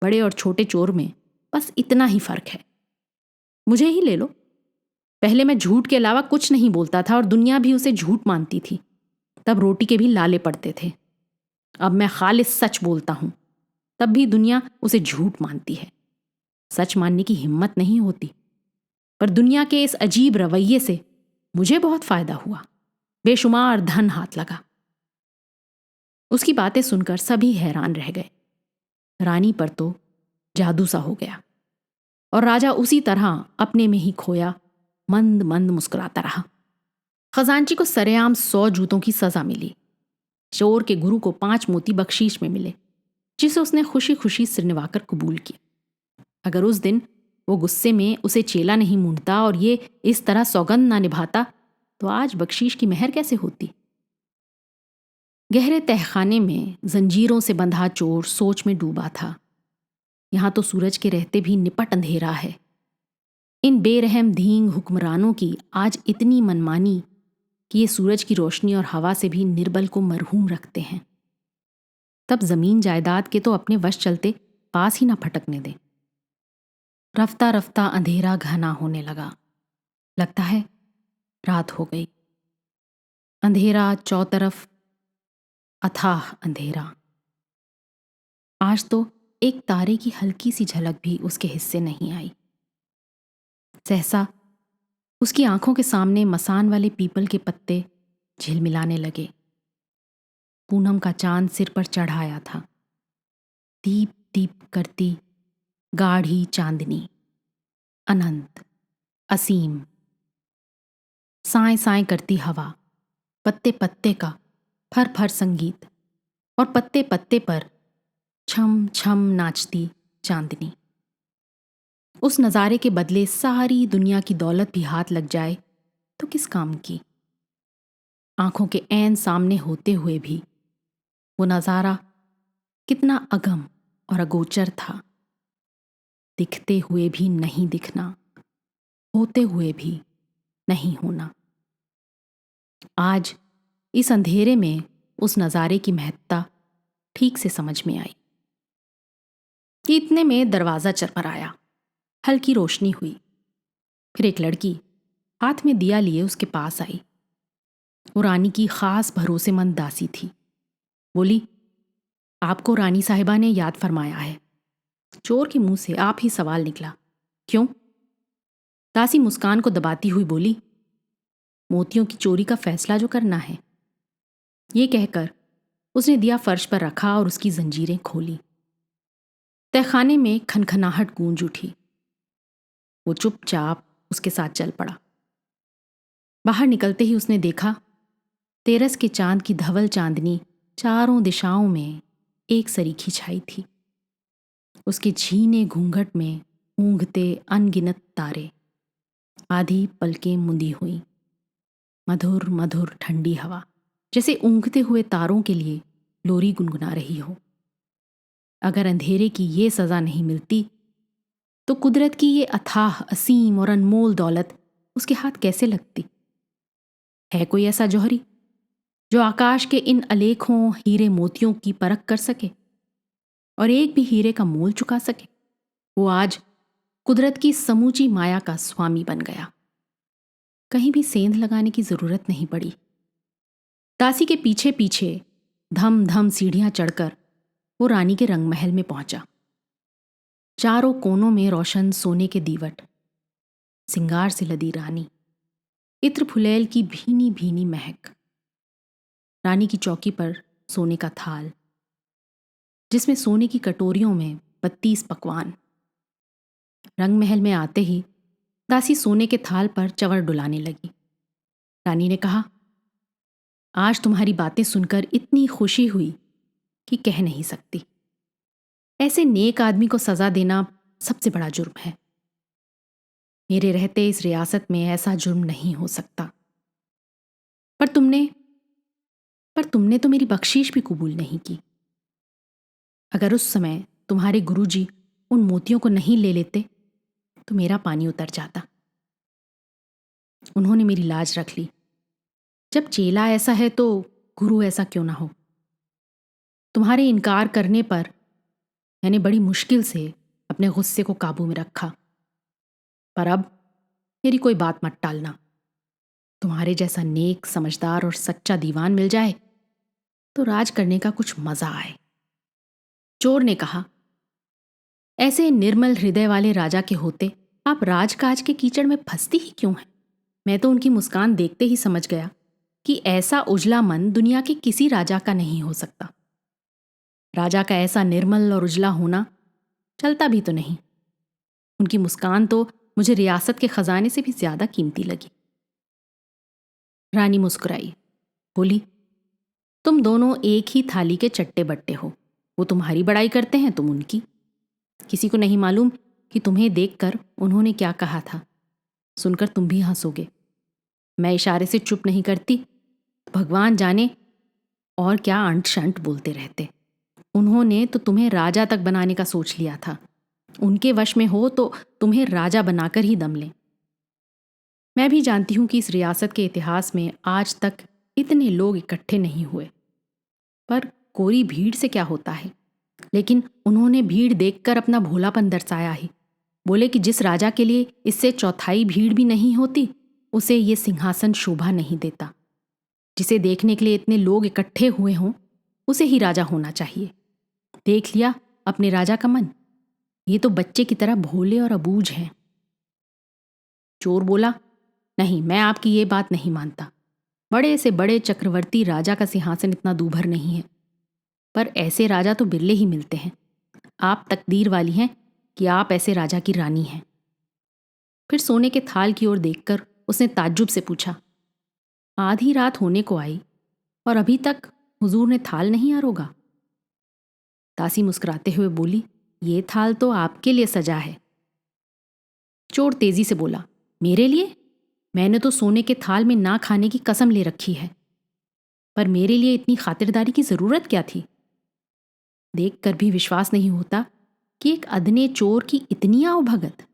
बड़े और छोटे चोर में बस इतना ही फर्क है। मुझे ही ले लो। पहले मैं झूठ के अलावा कुछ नहीं बोलता था और दुनिया भी उसे झूठ मानती थी। तब रोटी के भी लाले पड़ते थे। अब मैं खालिस सच बोलता हूं, तब भी दुनिया उसे झूठ मानती है। सच मानने की हिम्मत नहीं होती। पर दुनिया के इस अजीब रवैये से मुझे बहुत फायदा हुआ, बेशुमार धन हाथ लगा। उसकी बातें सुनकर सभी हैरान रह गए। रानी पर तो जादू सा हो गया और राजा उसी तरह अपने में ही खोया मंद मंद मुस्कुराता रहा। खजांची को सरेआम 100 जूतों की सजा मिली। चोर के गुरु को 5 मोती बख्शीश में मिले, जिसे उसने खुशी खुशी सिर निभाकर कबूल किया। अगर उस दिन वो गुस्से में उसे चेला नहीं मूंढता और ये इस तरह सौगंध ना निभाता तो आज बख्शीश की मेहर कैसे होती। गहरे तहखाने में जंजीरों से बंधा चोर सोच में डूबा था। यहां तो सूरज के रहते भी निपट अंधेरा है। इन बेरहम धींग हुक्मरानों की आज इतनी मनमानी कि ये सूरज की रोशनी और हवा से भी निर्बल को मरहूम रखते हैं। तब जमीन जायदाद के तो अपने वश चलते पास ही ना फटकने दें। रफ्ता रफ्ता अंधेरा घना होने लगा। लगता है रात हो गई। अंधेरा चौतरफ, अथाह अंधेरा। आज तो एक तारे की हल्की सी झलक भी उसके हिस्से नहीं आई। सहसा उसकी आंखों के सामने मसान वाले पीपल के पत्ते झिलमिलाने लगे। पूनम का चांद सिर पर चढ़ाया था। दीप दीप करती गाढ़ी चांदनी, अनंत, असीम। साए साए करती हवा, पत्ते पत्ते का फर फर संगीत और पत्ते पत्ते पर छम छम नाचती चांदनी। उस नज़ारे के बदले सारी दुनिया की दौलत भी हाथ लग जाए तो किस काम की। आंखों के ऐन सामने होते हुए भी वो नज़ारा कितना अगम और अगोचर था। दिखते हुए भी नहीं दिखना, होते हुए भी नहीं होना। आज इस अंधेरे में उस नज़ारे की महत्ता ठीक से समझ में आई। कि इतने में दरवाज़ा चरमराया। हल्की रोशनी हुई। फिर एक लड़की हाथ में दिया लिए उसके पास आई। वो रानी की खास भरोसेमंद दासी थी। बोली, आपको रानी साहिबा ने याद फरमाया है। चोर के मुंह से आप ही सवाल निकला। क्यों? दासी मुस्कान को दबाती हुई बोली, मोतियों की चोरी का फैसला जो करना है। ये कहकर उसने दिया फर्श पर रखा और उसकी जंजीरें खोली। तहखाने में खनखनाहट गूंज उठी। वो चुपचाप उसके साथ चल पड़ा। बाहर निकलते ही उसने देखा तेरस के चांद की धवल चांदनी चारों दिशाओं में एक सरीखी छाई थी। उसके झीने घूंघट में ऊँघते अनगिनत तारे। आधी पलकें मुंदी हुई। मधुर मधुर ठंडी हवा जैसे ऊँघते हुए तारों के लिए लोरी गुनगुना रही हो। अगर अंधेरे की ये सजा नहीं मिलती तो कुदरत की ये अथाह, असीम और अनमोल दौलत उसके हाथ कैसे लगती। है कोई ऐसा जौहरी जो आकाश के इन अलेखों हीरे मोतियों की परख कर सके और एक भी हीरे का मोल चुका सके। वो आज कुदरत की समूची माया का स्वामी बन गया। कहीं भी सेंध लगाने की जरूरत नहीं पड़ी। दासी के पीछे पीछे धम धम सीढ़ियां चढ़कर वो रानी के रंगमहल में पहुंचा। चारों कोनों में रोशन सोने के दीवट, सिंगार से लदी रानी, इत्र फुलेल की भीनी भीनी महक। रानी की चौकी पर सोने का थाल, जिसमें सोने की कटोरियों में 32 पकवान। रंगमहल में आते ही दासी सोने के थाल पर चंवर डुलाने लगी। रानी ने कहा, आज तुम्हारी बातें सुनकर इतनी खुशी हुई कि कह नहीं सकती। ऐसे नेक आदमी को सजा देना सबसे बड़ा जुर्म है। मेरे रहते इस रियासत में ऐसा जुर्म नहीं हो सकता। पर तुमने तो मेरी बख्शीश भी कबूल नहीं की। अगर उस समय तुम्हारे गुरुजी उन मोतियों को नहीं ले लेते तो मेरा पानी उतर जाता। उन्होंने मेरी लाज रख ली। जब चेला ऐसा है तो गुरु ऐसा क्यों ना हो। तुम्हारे इनकार करने पर मैंने बड़ी मुश्किल से अपने गुस्से को काबू में रखा। पर अब मेरी कोई बात मत टालना। तुम्हारे जैसा नेक, समझदार और सच्चा दीवान मिल जाए तो राज करने का कुछ मजा आए। चोर ने कहा, ऐसे निर्मल हृदय वाले राजा के होते आप राजकाज के कीचड़ में फंसती ही क्यों हैं? मैं तो उनकी मुस्कान देखते ही समझ गया कि ऐसा उजला मन दुनिया के किसी राजा का नहीं हो सकता। राजा का ऐसा निर्मल और उजला होना चलता भी तो नहीं। उनकी मुस्कान तो मुझे रियासत के खजाने से भी ज्यादा कीमती लगी। रानी मुस्कुराई, बोली, तुम दोनों एक ही थाली के चट्टे बट्टे हो। वो तुम्हारी बड़ाई करते हैं, तुम उनकी। किसी को नहीं मालूम कि तुम्हें देखकर उन्होंने क्या कहा था। सुनकर तुम भी हंसोगे। मैं इशारे से चुप नहीं करती, भगवान जाने और क्या अंट शंट बोलते रहते। उन्होंने तो तुम्हें राजा तक बनाने का सोच लिया था। उनके वश में हो तो तुम्हें राजा बनाकर ही दम लें। मैं भी जानती हूं कि इस रियासत के इतिहास में आज तक इतने लोग इकट्ठे नहीं हुए, पर कोरी भीड़ से क्या होता है। लेकिन उन्होंने भीड़ देखकर अपना भोलापन दर्शाया ही। बोले कि जिस राजा के लिए इससे चौथाई भीड़ भी नहीं होती, उसे ये सिंहासन शोभा नहीं देता। जिसे देखने के लिए इतने लोग इकट्ठे हुए हों, उसे ही राजा होना चाहिए। देख लिया अपने राजा का मन, ये तो बच्चे की तरह भोले और अबूझ हैं। चोर बोला, नहीं, मैं आपकी ये बात नहीं मानता। बड़े से बड़े चक्रवर्ती राजा का सिंहासन इतना दूभर नहीं है, पर ऐसे राजा तो बिरले ही मिलते हैं। आप तकदीर वाली हैं कि आप ऐसे राजा की रानी हैं। फिर सोने के थाल की ओर देखकर उसने ताज्जुब से पूछा, आधी रात होने को आई और अभी तक हुजूर ने थाल नहीं आरोगा? दासी मुस्कुराते हुए बोली, ये थाल तो आपके लिए सजा है। चोर तेजी से बोला, मेरे लिए? मैंने तो सोने के थाल में ना खाने की कसम ले रखी है, पर मेरे लिए इतनी खातिरदारी की जरूरत क्या थी? देखकर भी विश्वास नहीं होता कि एक अदने चोर की इतनी आवभगत।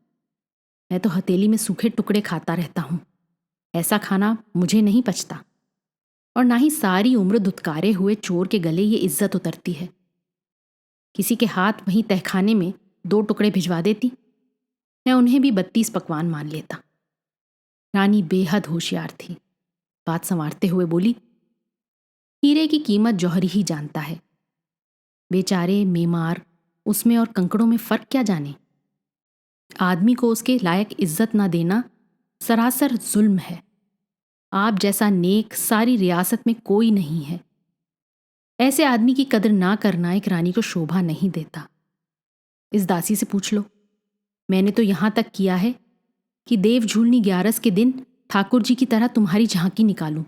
मैं तो हथेली में सूखे टुकड़े खाता रहता हूं। ऐसा खाना मुझे नहीं पचता, और ना ही सारी उम्र धुतकारे हुए चोर के गले ये इज्जत उतरती है। किसी के हाथ वहीं तहखाने में 2 टुकड़े भिजवा देती, मैं उन्हें भी 32 पकवान मान लेता। रानी बेहद होशियार थी। बात संवारते हुए बोली, हीरे की कीमत जौहरी ही जानता है। बेचारे मेमार उसमें और कंकड़ों में फर्क क्या जाने। आदमी को उसके लायक इज्जत ना देना सरासर जुल्म है। आप जैसा नेक सारी रियासत में कोई नहीं है। ऐसे आदमी की कदर ना करना एक रानी को शोभा नहीं देता। इस दासी से पूछ लो। मैंने तो यहां तक किया है कि देव झूलनी 11 के दिन ठाकुर जी की तरह तुम्हारी झांकी निकालूं,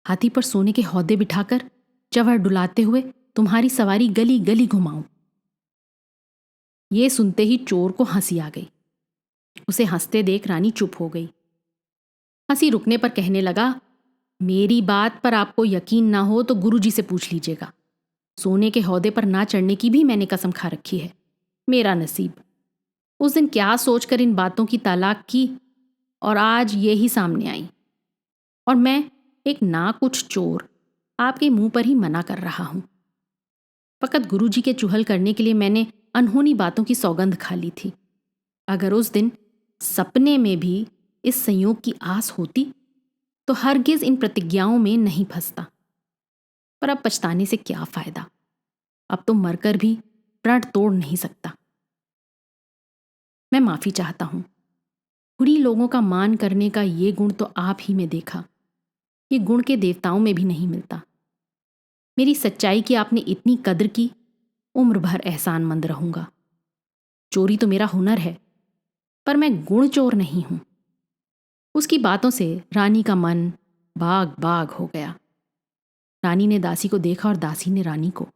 हाथी पर सोने के हौदे बिठाकर चवर डुलाते हुए तुम्हारी सवारी गली गली घुमाऊं। ये सुनते ही चोर को हंसी आ गई। उसे हंसते देख रानी चुप हो गई। हंसी रुकने पर कहने लगा, मेरी बात पर आपको यकीन ना हो तो गुरुजी से पूछ लीजिएगा। सोने के हौदे पर ना चढ़ने की भी मैंने कसम खा रखी है। मेरा नसीब। उस दिन क्या सोचकर इन बातों की तालाक की और आज ये ही सामने आई, और मैं एक ना कुछ चोर आपके मुंह पर ही मना कर रहा हूं। फकत गुरुजी के चुहल करने के लिए मैंने अनहोनी बातों की सौगंध खा ली थी। अगर उस दिन सपने में भी इस संयोग की आस होती तो हरगिज इन प्रतिज्ञाओं में नहीं फंसता। पर अब पछताने से क्या फायदा। अब तो मरकर भी प्रण तोड़ नहीं सकता। मैं माफी चाहता हूं। बुरी लोगों का मान करने का ये गुण तो आप ही में देखा। ये गुण के देवताओं में भी नहीं मिलता। मेरी सच्चाई की आपने इतनी कद्र की, उम्र भर एहसानमंद रहूंगा। चोरी तो मेरा हुनर है, पर मैं गुण चोर नहीं हूं। उसकी बातों से रानी का मन बाग बाग हो गया। रानी ने दासी को देखा और दासी ने रानी को।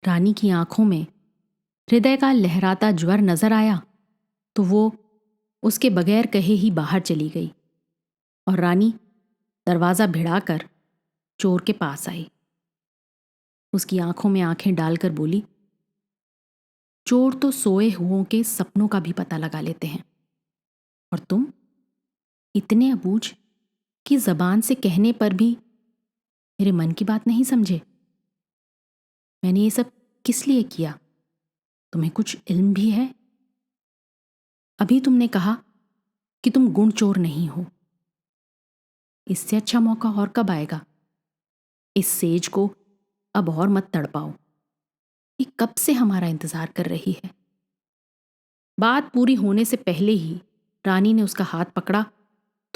रानी की आंखों में हृदय का लहराता ज्वर नजर आया तो वो उसके बगैर कहे ही बाहर चली गई, और रानी दरवाजा भिड़ाकर चोर के पास आई। उसकी आंखों में आंखें डालकर बोली, चोर तो सोए हुओं के सपनों का भी पता लगा लेते हैं, और तुम इतने अबूझ कि जबान से कहने पर भी मेरे मन की बात नहीं समझे। मैंने ये सब किस लिए किया? तुम्हें कुछ इल्म भी है? अभी तुमने कहा कि तुम गुण चोर नहीं हो। इससे अच्छा मौका और कब आएगा? इस सेज को अब और मत तड़पाओ। ये कब से हमारा इंतजार कर रही है। बात पूरी होने से पहले ही रानी ने उसका हाथ पकड़ा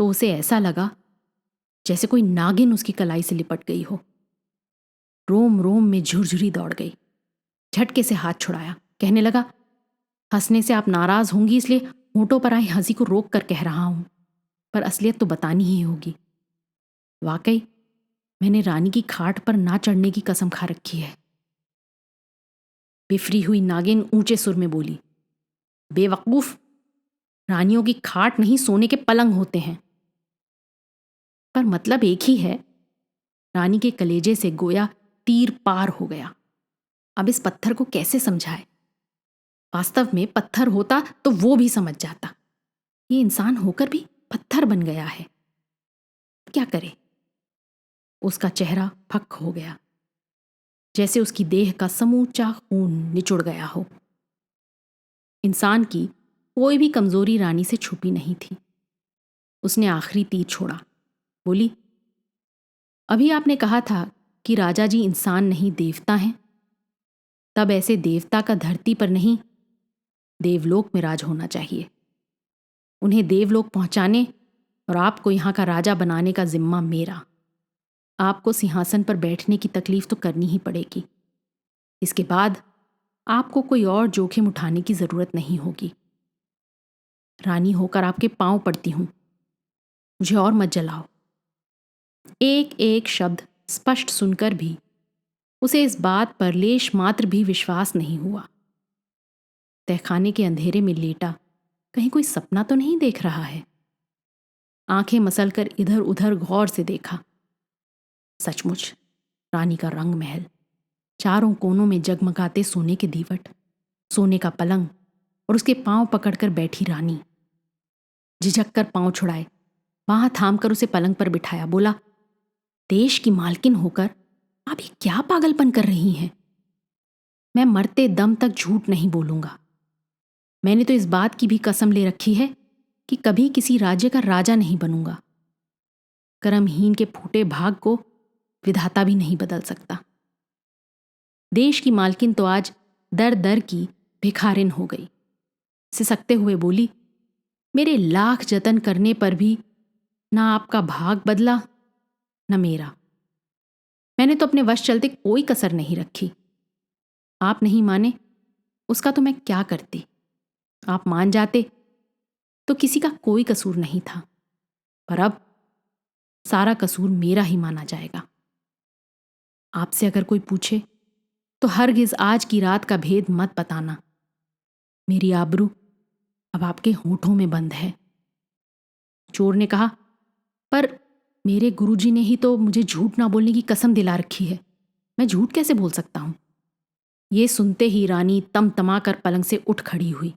तो उसे ऐसा लगा जैसे कोई नागिन उसकी कलाई से लिपट गई हो। रोम रोम में झुरझुरी दौड़ गई। झटके से हाथ छुड़ाया, कहने लगा, हंसने से आप नाराज होंगी इसलिए होठों पर आई हंसी को रोक कर कह रहा हूं, पर असलियत तो बतानी ही होगी। वाकई मैंने रानी की खाट पर ना चढ़ने की कसम खा रखी है। बिफरी हुई नागिन ऊंचे सुर में बोली, बेवकूफ, रानियों की खाट नहीं सोने के पलंग होते हैं। पर मतलब एक ही है। रानी के कलेजे से गोया तीर पार हो गया। अब इस पत्थर को कैसे समझाए? वास्तव में पत्थर होता तो वो भी समझ जाता। ये इंसान होकर भी पत्थर बन गया है। क्या करे? उसका चेहरा फक हो गया, जैसे उसकी देह का समूचा खून निचुड़ गया हो। इंसान की कोई भी कमजोरी रानी से छुपी नहीं थी। उसने आखिरी तीर छोड़ा, बोली, अभी आपने कहा था कि राजा जी इंसान नहीं देवता हैं। तब ऐसे देवता का धरती पर नहीं, देवलोक में राज होना चाहिए। उन्हें देवलोक पहुंचाने और आपको यहां का राजा बनाने का जिम्मा मेरा। आपको सिंहासन पर बैठने की तकलीफ तो करनी ही पड़ेगी। इसके बाद आपको कोई और जोखिम उठाने की जरूरत नहीं होगी। रानी होकर आपके पांव पड़ती हूं, मुझे और मत जलाओ। एक एक शब्द स्पष्ट सुनकर भी उसे इस बात पर लेश मात्र भी विश्वास नहीं हुआ। तहखाने के अंधेरे में लेटा कहीं कोई सपना तो नहीं देख रहा है। आंखें मसलकर इधर उधर गौर से देखा। सचमुच रानी का रंग महल, चारों कोनों में जगमगाते सोने के दीवट, सोने का पलंग और उसके पांव पकड़कर बैठी रानी। झिझक कर पांव छुड़ाए, बांह थामकर उसे पलंग पर बिठाया, बोला, देश की मालकिन होकर आप ये क्या पागलपन कर रही हैं? मैं मरते दम तक झूठ नहीं बोलूंगा। मैंने तो इस बात की भी कसम ले रखी है कि कभी किसी राज्य का राजा नहीं बनूंगा। कर्महीन के फूटे भाग को विधाता भी नहीं बदल सकता। देश की मालकिन तो आज दर दर की भिखारिन हो गई। सिसकते हुए बोली, मेरे लाख जतन करने पर भी ना आपका भाग बदला न मेरा। मैंने तो अपने वश चलते कोई कसर नहीं रखी। आप नहीं माने उसका तो मैं क्या करती। आप मान जाते तो किसी का कोई कसूर नहीं था, पर अब सारा कसूर मेरा ही माना जाएगा। आपसे अगर कोई पूछे तो हरगिज आज की रात का भेद मत बताना। मेरी आबरू अब आपके होठों में बंद है। चोर ने कहा, पर मेरे गुरुजी ने ही तो मुझे झूठ ना बोलने की कसम दिला रखी है। मैं झूठ कैसे बोल सकता हूं? ये सुनते ही रानी तमतमा कर पलंग से उठ खड़ी हुई,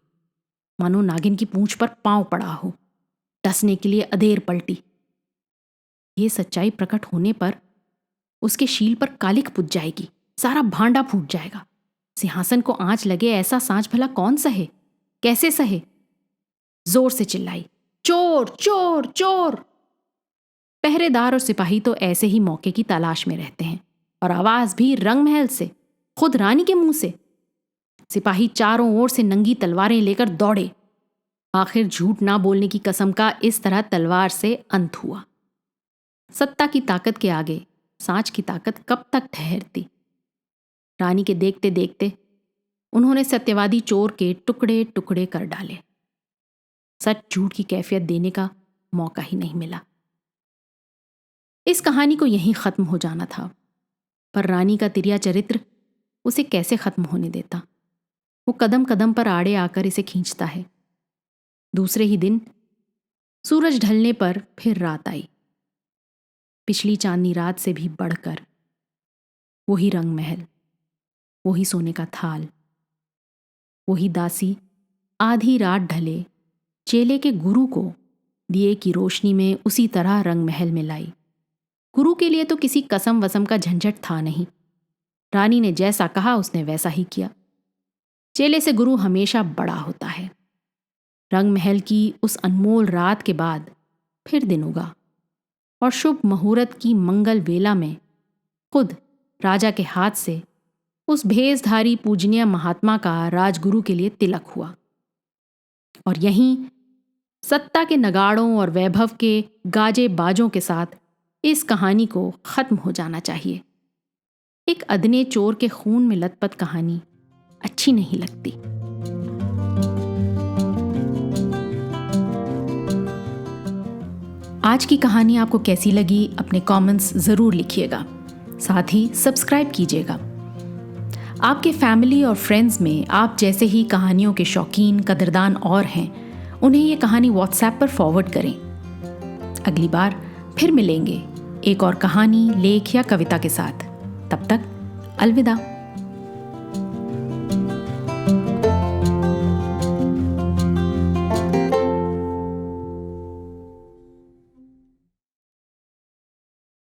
मानो नागिन की पूंछ पर पांव पड़ा हो। डसने के लिए अधेर पलटी। ये सच्चाई प्रकट होने पर उसके शील पर कालिक पुज जाएगी, सारा भांडा फूट जाएगा। सिंहासन को आंच लगे ऐसा सांच भला कौन सहे? कैसे सहे? जोर से चिल्लाई, चोर चोर चोर। पहरेदार और सिपाही तो ऐसे ही मौके की तलाश में रहते हैं, और आवाज भी रंग महल से, खुद रानी के मुंह से। सिपाही चारों ओर से नंगी तलवारें लेकर दौड़े। आखिर झूठ ना बोलने की कसम का इस तरह तलवार से अंत हुआ। सत्ता की ताकत के आगे सांच की ताकत कब तक ठहरती? रानी के देखते देखते उन्होंने सत्यवादी चोर के टुकड़े टुकड़े कर डाले। सच झूठ की कैफियत देने का मौका ही नहीं मिला। इस कहानी को यहीं खत्म हो जाना था, पर रानी का तिरिया चरित्र उसे कैसे खत्म होने देता। वो कदम कदम पर आड़े आकर इसे खींचता है। दूसरे ही दिन सूरज ढलने पर फिर रात आई। पिछली चांदनी रात से भी बढ़कर वही रंग महल, वही सोने का थाल, वही दासी आधी रात ढले चेले के गुरु को दिए की रोशनी में उसी तरह रंग महल में लाई। गुरु के लिए तो किसी कसम वसम का झंझट था नहीं। रानी ने जैसा कहा उसने वैसा ही किया। चेले से गुरु हमेशा बड़ा होता है। रंग महल की उस अनमोल रात के बाद फिर दिन उगा, और शुभ मुहूर्त की मंगल वेला में खुद राजा के हाथ से उस भेषधारी पूजनीय महात्मा का राजगुरु के लिए तिलक हुआ। और यहीं सत्ता के नगाड़ों और वैभव के गाजे बाजों के साथ इस कहानी को खत्म हो जाना चाहिए। एक अदने चोर के खून में लथपथ कहानी अच्छी नहीं लगती। आज की कहानी आपको कैसी लगी अपने कमेंट्स ज़रूर लिखिएगा। साथ ही सब्सक्राइब कीजिएगा। आपके फैमिली और फ्रेंड्स में आप जैसे ही कहानियों के शौकीन कदरदान और हैं, उन्हें ये कहानी व्हाट्सएप पर फॉरवर्ड करें। अगली बार फिर मिलेंगे एक और कहानी, लेख या कविता के साथ। तब तक अलविदा।